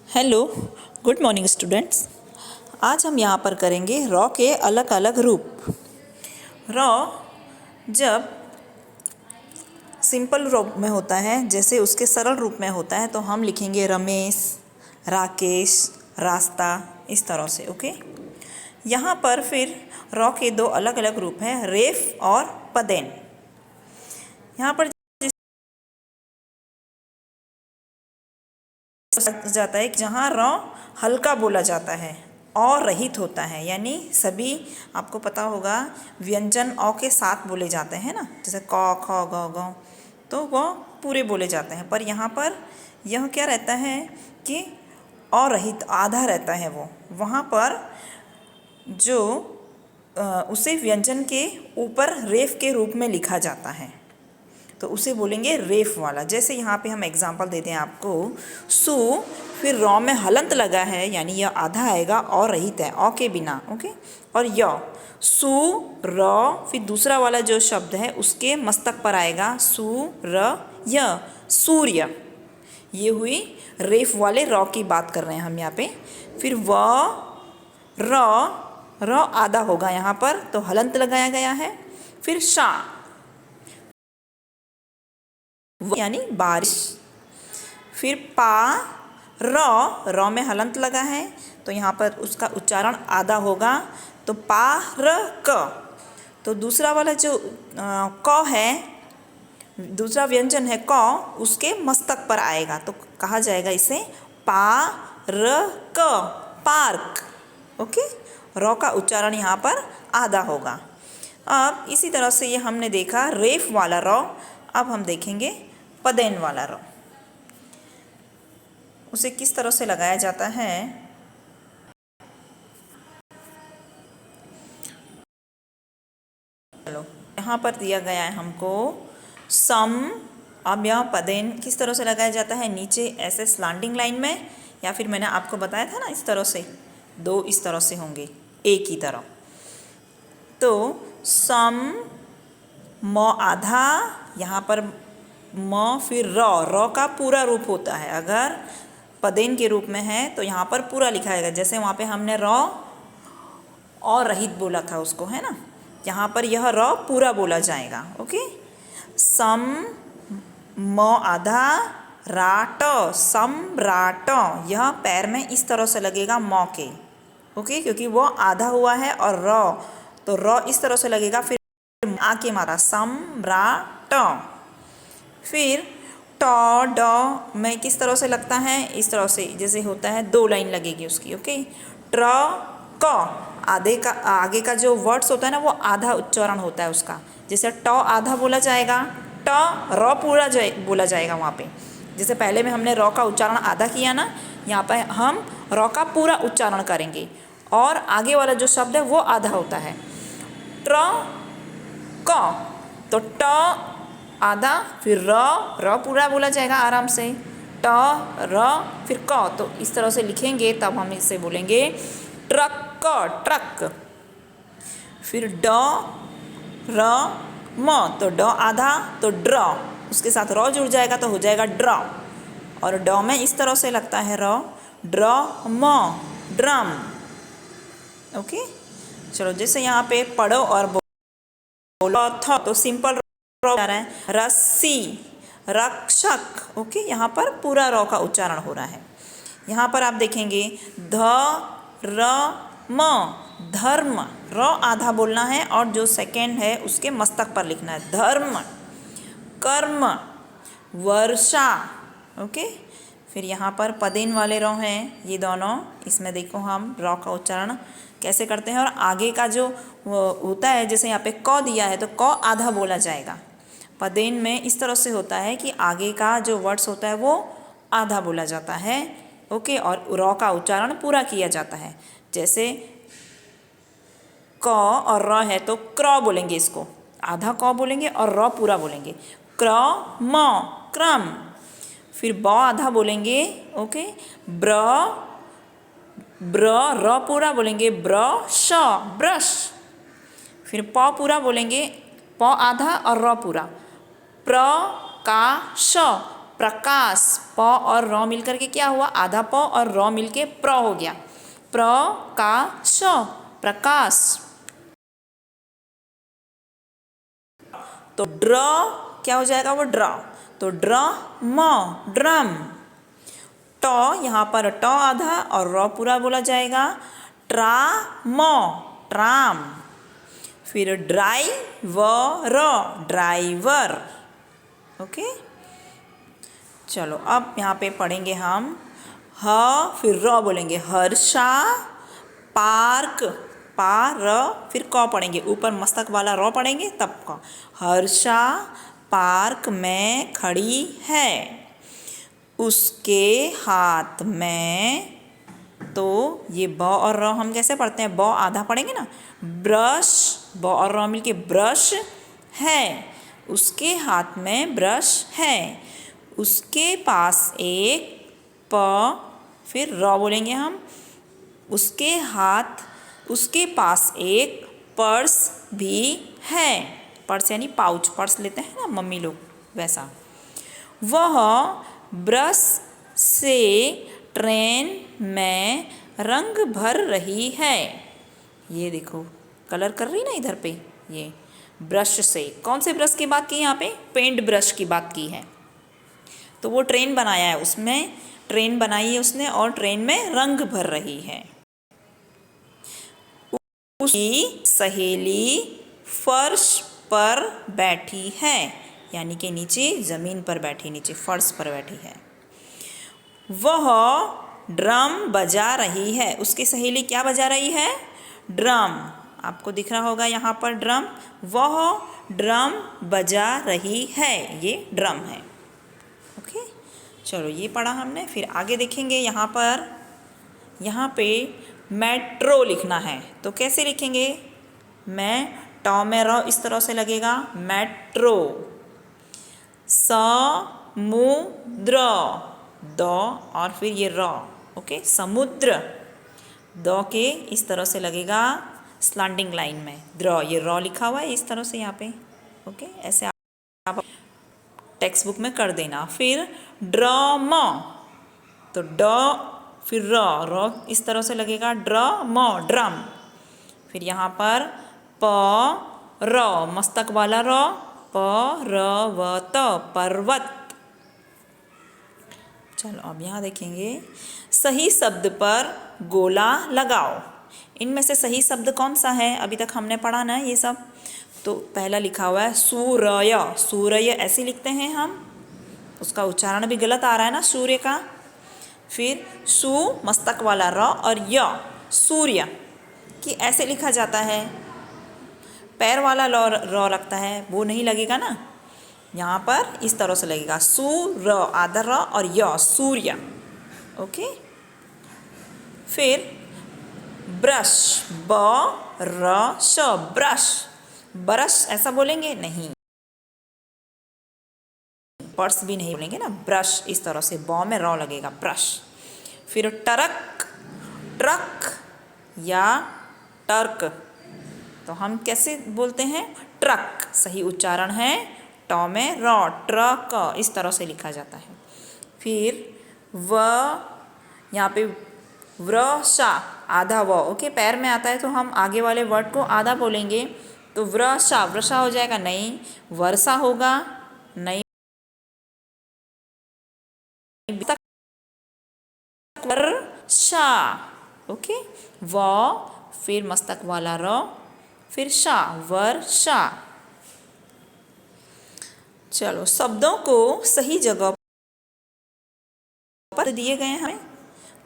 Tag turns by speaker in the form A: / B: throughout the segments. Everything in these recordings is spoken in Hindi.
A: Hello, good morning students. आज हम यहाँ पर करेंगे रॉ के अलग अलग रूप। रॉ जब सिंपल रूप में होता है, जैसे उसके सरल रूप में होता है, तो हम लिखेंगे रमेश, राकेश, रास्ता, इस तरह से। ओके, यहाँ पर फिर रॉ के दो अलग अलग रूप हैं, रेफ और पदेन। यहाँ पर जाता है जहाँ रॉ हल्का बोला जाता है और रहित होता है, यानी सभी आपको पता होगा व्यंजन औ के साथ बोले जाते हैं ना, जैसे क ख ग घ, तो वह पूरे बोले जाते हैं। पर यहाँ पर यह क्या रहता है कि अरहित आधा रहता है वो, वहाँ पर जो उसे व्यंजन के ऊपर रेफ के रूप में लिखा जाता है, तो उसे बोलेंगे रेफ वाला। जैसे यहाँ पे हम एग्जांपल देते हैं आपको, सु, फिर रॉ में हलंत लगा है, यानी यह आधा आएगा और रहित है औ के बिना। ओके, और य, सु र, फिर दूसरा वाला जो शब्द है उसके मस्तक पर आएगा सु र य, सूर्य। ये हुई रेफ वाले रॉ की बात कर रहे हैं हम यहाँ पे। फिर व र आधा होगा यहाँ पर, तो हलंत लगाया गया है। फिर शा यानी बारिश। फिर पा र में हलंत लगा है, तो यहाँ पर उसका उच्चारण आधा होगा, तो पा र क। तो दूसरा वाला जो क है, दूसरा व्यंजन है क, उसके मस्तक पर आएगा, तो कहा जाएगा इसे पा र क, पार्क। ओके, रॉ का उच्चारण यहाँ पर आधा होगा। अब इसी तरह से ये हमने देखा रेफ वाला रॉ। अब हम देखेंगे पदेन वाला रॉ, उसे किस तरह से लगाया जाता है। चलो, यहाँ पर दिया गया है हमको सम। अब यह पदेन किस तरह से लगाया जाता है, नीचे ऐसे स्लैंडिंग लाइन में, या फिर मैंने आपको बताया था ना इस तरह से, दो इस तरह से होंगे एक ही तरह। तो सम, म आधा, यहाँ पर म, फिर रॉ का पूरा रूप होता है। अगर पदेन के रूप में है तो यहाँ पर पूरा लिखा जाएगा, जैसे वहाँ पे हमने रॉ और रहित बोला था उसको, है ना, यहाँ पर यह रॉ पूरा बोला जाएगा। ओके, सम म आधा राट, सम्राट, यह पैर में इस तरह से लगेगा म के। ओके, क्योंकि वो आधा हुआ है, और रॉ, तो रॉ इस तरह से लगेगा, फिर आ के मारा सम्राट। फिर ट ड में किस तरह से लगता है, इस तरह से, जैसे होता है दो लाइन लगेगी उसकी। ओके, ट्र क, आगे का जो वर्ड्स होता है ना, वो आधा उच्चारण होता है उसका। जैसे ट आधा बोला जाएगा, ट र पूरा बोला जाएगा वहाँ पे। जैसे पहले में हमने रॉ का उच्चारण आधा किया ना, यहाँ पर हम रॉ का पूरा उच्चारण करेंगे, और आगे वाला जो शब्द है वो आधा होता है। ट्र क, तो ट आधा, फिर र पूरा बोला जाएगा आराम से, ट र फिर क, तो इस तरह से लिखेंगे, तब हम इसे बोलेंगे ट्रक, ट्रक। फिर ड र म, तो ड आधा, तो ड्र, उसके साथ र जुड़ जाएगा तो हो जाएगा ड्र, और ड में इस तरह से लगता है र, ड्र म, ड्रम। ओके, चलो, जैसे यहाँ पे पढ़ो और बोलो था, तो सिंपल रॉ आ रहा है, रस्सी, रक्षक। ओके, यहाँ पर पूरा रॉ का उच्चारण हो रहा है। यहाँ पर आप देखेंगे ध र म, धर्म, र आधा बोलना है, और जो सेकेंड है उसके मस्तक पर लिखना है, धर्म। कर्म, वर्षा। ओके, फिर यहाँ पर पदेन वाले रॉ हैं ये दोनों, इसमें देखो हम रॉ का उच्चारण कैसे करते हैं, और आगे का जो होता है, जैसे यहाँ पे क दिया है, तो क आधा बोला जाएगा। पदेन में इस तरह से होता है कि आगे का जो वर्ड्स होता है वो आधा बोला जाता है। ओके, और रॉ का उच्चारण पूरा किया जाता है। जैसे क और र है, तो क्र बोलेंगे, इसको आधा क बोलेंगे और र पूरा बोलेंगे, क्र म, क्रम। फिर ब आधा बोलेंगे, ओके, ब्र र पूरा बोलेंगे, ब्रश, ब्रश। फिर प पूरा बोलेंगे, प आधा और र पूरा, प्रकाश, प्रकाश, प और र मिलकर के क्या हुआ, आधा प और र मिलके प्र हो गया, प्रकाश, प्रकाश। तो ड्र क्या हो जाएगा, वो ड्र, तो ड्रम, ड्रम। ट यहाँ पर ट आधा और र पूरा बोला जाएगा, ट्राम, ट्राम। फिर ड्राइवर, ड्राइवर। ओके, चलो अब यहाँ पे पढ़ेंगे हम ह, फिर र बोलेंगे, हर्षा पार्क, पा र फिर क पढ़ेंगे, ऊपर मस्तक वाला र पढ़ेंगे तब क। हर्षा पार्क में खड़ी है, उसके हाथ में, तो ये ब और र हम कैसे पढ़ते हैं, ब आधा पढ़ेंगे ना, ब्रश, ब और र मिलके ब्रश है, उसके हाथ में ब्रश है, उसके पास एक, प फिर र बोलेंगे हम, उसके हाथ, उसके पास एक पर्स भी है, पर्स यानी पाउच, पर्स लेते हैं ना मम्मी लोग, वैसा। वह ब्रश से ट्रेन में रंग भर रही है, ये देखो कलर कर रही ना इधर पे, ये ब्रश से, कौन से ब्रश की बात की यहाँ पे, पेंट ब्रश की बात की है। तो वो ट्रेन बनाया है, उसमें ट्रेन बनाई है उसने और ट्रेन में रंग भर रही है। उसकी सहेली फर्श पर बैठी है, यानी कि नीचे ज़मीन पर बैठी, नीचे फर्श पर बैठी है। वह ड्रम बजा रही है, उसकी सहेली क्या बजा रही है, ड्रम, आपको दिख रहा होगा यहाँ पर ड्रम, वह ड्रम बजा रही है, ये ड्रम है। ओके, चलो ये पढ़ा हमने। फिर आगे देखेंगे, यहाँ पे मेट्रो लिखना है, तो कैसे लिखेंगे, मैं ट में र इस तरह से लगेगा, मेट्रो। समुद्र, द और फिर ये र, ओके, समुद्र, द के इस तरह से लगेगा स्लैंडिंग लाइन में, द्र, ये र लिखा हुआ है इस तरह से यहाँ पे, ओके, ऐसे आप टेक्स्ट बुक में कर देना। फिर ड्रम, तो ड फिर र, र इस तरह से लगेगा, ड्रम, ड्रम। फिर यहाँ पर प र, मस्तक वाला र, प र व त, पर्वत। चलो अब यहाँ देखेंगे, सही शब्द पर गोला लगाओ, इनमें से सही शब्द कौन सा है, अभी तक हमने पढ़ा ना ये सब। तो पहला लिखा हुआ है सूर्य, सूर्य ऐसे लिखते हैं हम, उसका उच्चारण भी गलत आ रहा है ना सूर्य का। फिर सु मस्तक वाला र और य, सूर्य, कि ऐसे लिखा जाता है, पैर वाला र लगता है, वो नहीं लगेगा ना, यहाँ पर इस तरह से लगेगा, सु र आधा र और य, सूर्य। ओके, फिर ब्रश, ब र श, ब्रश, ब्रश ऐसा बोलेंगे नहीं, पर्स भी नहीं बोलेंगे ना, ब्रश इस तरह से, ब में र लगेगा, ब्रश। फिर ट्रक, ट्रक या टर्क, तो हम कैसे बोलते हैं, ट्रक, सही उच्चारण है ट में र, ट्रक इस तरह से लिखा जाता है। फिर व, यहाँ पे वृषा, आधा व, ओके, पैर में आता है तो हम आगे वाले वर्ड को आधा बोलेंगे, तो वृषा, वृषा हो जाएगा, नहीं, वर्षा होगा, नहीं, वर्षा, ओके, व फिर मस्तक वाला र, फिर शा, वर्षा। चलो शब्दों को सही जगह पर दिए गए हैं हमें,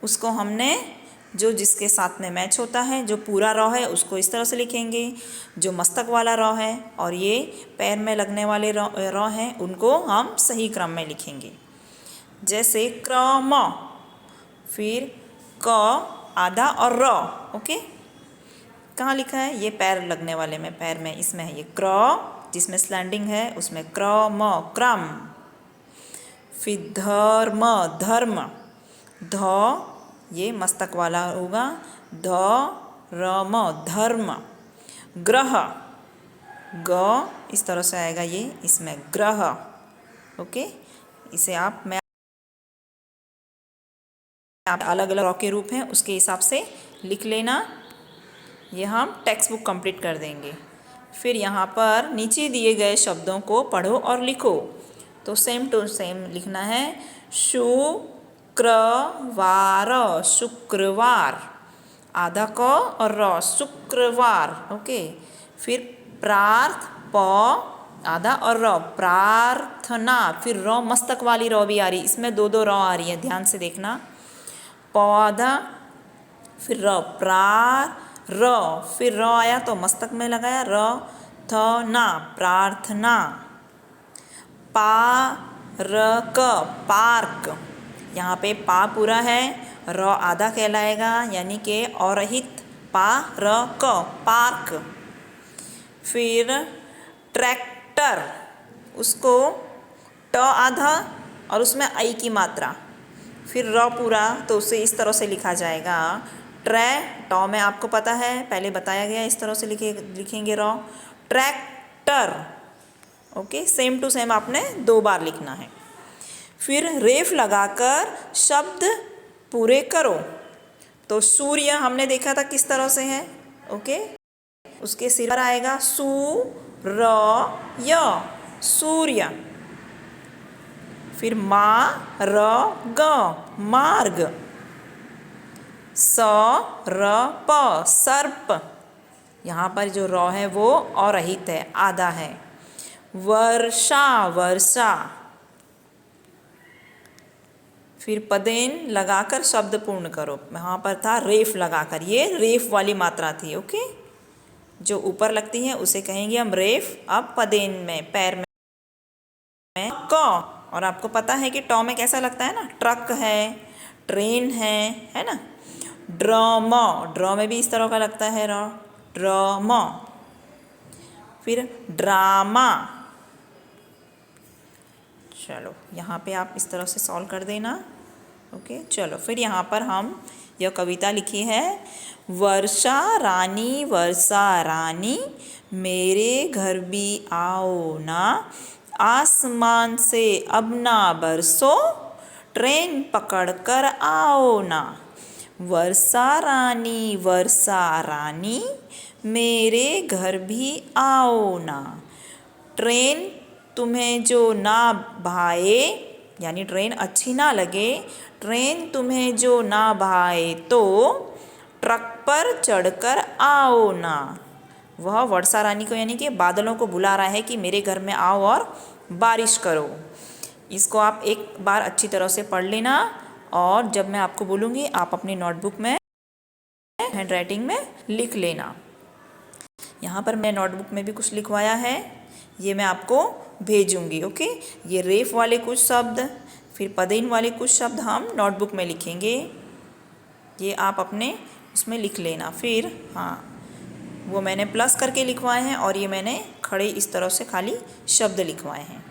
A: उसको हमने जो जिसके साथ में मैच होता है, जो पूरा र है उसको इस तरह से लिखेंगे, जो मस्तक वाला र है और ये पैर में लगने वाले र हैं उनको हम सही क्रम में लिखेंगे। जैसे क्रम, फिर क आधा और र, ओके, कहाँ लिखा है, ये पैर लगने वाले में, पैर में इसमें है ये क्र, जिसमें स्लैंडिंग है उसमें क्रम, क्रम। फिर धर्म, धर्म, ध ये मस्तक वाला होगा, धर्म, धर्म। ग्रह, ग इस तरह से आएगा ये, इसमें ग्रह, ओके, इसे मैं अलग अलग रॉ के रूप हैं उसके हिसाब से लिख लेना। ये हम टेक्स्ट बुक कंप्लीट कर देंगे। फिर यहाँ पर नीचे दिए गए शब्दों को पढ़ो और लिखो। तो सेम टू सेम लिखना है। शुक्रवार, शुक्रवार, आधा क और र, शुक्रवार। ओके। फिर प्रार्थ, प आधा और र, प्रार्थना। फिर र मस्तक वाली र भी आ रही, इसमें दो दो र आ रही है, ध्यान से देखना। पौधा, फिर र, र, फिर र आया तो मस्तक में लगाया, र थ ना, प्रार्थना। पार्क, पार्क, यहाँ पे पा पूरा है, र आधा कहलाएगा, यानी कि अरहित, पार्क, पार्क। फिर ट्रैक्टर, उसको ट आधा और उसमें आई की मात्रा, फिर र पूरा, तो उसे इस तरह से लिखा जाएगा। ट में आपको पता है, पहले बताया गया, इस तरह से लिखेंगे र, tractor. Okay, same to same आपने 2 बार लिखना है। फिर रेफ लगाकर शब्द पूरे करो। तो सूर्य हमने देखा था किस तरह से है। ओके, उसके सिर पर आएगा सूर्य, सूर्य। फिर मार्ग, मार्ग। सर्प, सर्प, यहाँ पर जो र है वो अरहित है, आधा है। वर्षा, वर्षा। फिर पदेन लगाकर शब्द पूर्ण करो। यहाँ पर था रेफ लगाकर, ये रेफ वाली मात्रा थी। ओके, जो ऊपर लगती है उसे कहेंगे हम रेफ। अब पदेन में, पैर में क, और आपको पता है कि ट में कैसा लगता है ना, ट्रक है, ट्रेन है ना। ड्रम, ड्र में भी इस तरह का लगता है र, ड्रम। फिर ड्रामा। चलो यहाँ पे आप इस तरह से सॉल्व कर देना। ओके, चलो फिर यहाँ पर हम यह कविता लिखी है। वर्षा रानी, वर्षा रानी, मेरे घर भी आओ ना, आसमान से अब ना बरसो, ट्रेन पकड़ कर आओ ना। वर्षा रानी, वर्षा रानी, मेरे घर भी आओ ना, ट्रेन तुम्हें जो ना भाए, यानी ट्रेन अच्छी ना लगे, ट्रेन तुम्हें जो ना भाए तो ट्रक पर चढ़कर आओ ना। वह वर्षा रानी को, यानी कि बादलों को बुला रहा है कि मेरे घर में आओ और बारिश करो। इसको आप एक बार अच्छी तरह से पढ़ लेना, और जब मैं आपको बोलूँगी आप अपनी नोटबुक में हैंड राइटिंग में लिख लेना। यहाँ पर मैं नोटबुक में भी कुछ लिखवाया है, ये मैं आपको भेजूँगी। ओके, ये रेफ वाले कुछ शब्द, फिर पदेन वाले कुछ शब्द हम नोटबुक में लिखेंगे, ये आप अपने उसमें लिख लेना। फिर हाँ, वो मैंने प्लस करके लिखवाए हैं और ये मैंने खड़े इस तरह से खाली शब्द लिखवाए हैं।